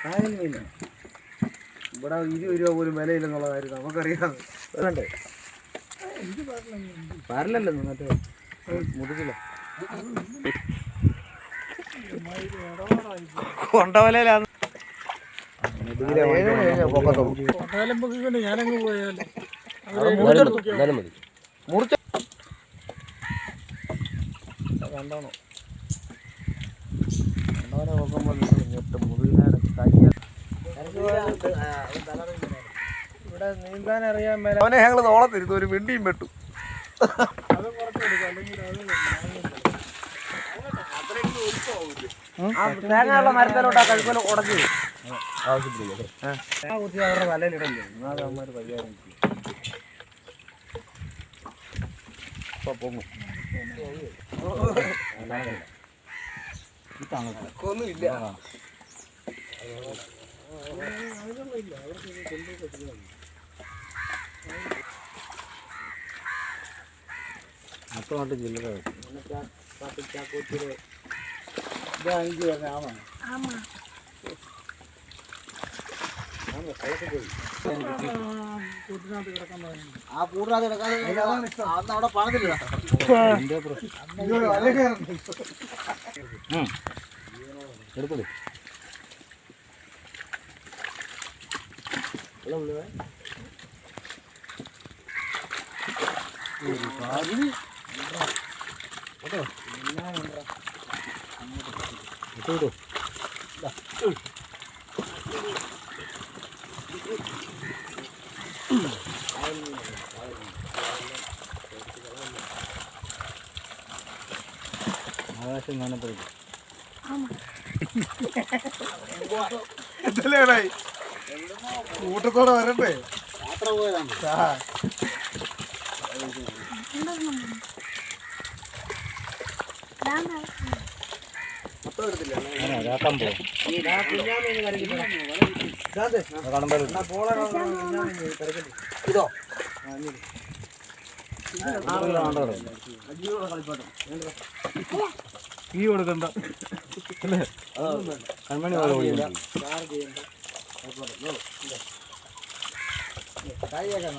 കായൽ മീൻ ഇവിടെ 20 രൂപ പോലും വിലയില്ലെന്നുള്ള കാര്യം നമുക്കറിയാം. വേണ്ടേ പാരലല്ലോ മറ്റേ മുതുകില്ല കൊണ്ടവലയിലാണ് ഞാനങ്ങ് പോയാലോ മുറിച്ച കണ്ടോണോ കണ്ടവനെ നോക്കുമ്പോൾ മുതുകിനാട് കയ്യ ഇവിടെ നീന്താൻ അറിയാൻ മേലെ അവനെ ഞങ്ങൾ തോളത്തിരുന്നു ഒരു വെണ്ടിയും പെട്ടു. തേങ്ങയുള്ള മരത്തിലോട്ടാ കഴിക്കല ഉടച്ചു കുത്തി അവരുടെ വലയിലിടല്ലേ എന്നാലും അവന്മാർ കൈകാര്യം പൊങ്ങും. ഒന്നുമില്ല മൊത്തമായിട്ട് ജില്ലകൾ ആ കൂടിനകത്ത് കിടക്കാതെ അവിടെ പണത്തില്ല എടുക്കൂ. ആകാശം കാണപ്പെടും കൂട്ടത്തോടെ വരണ്ടേ യാത്ര പോയതാണ്. ഇതോ ഈ കൊടുക്കണ്ട അല്ലേ കൺമണി കായൊക്കെ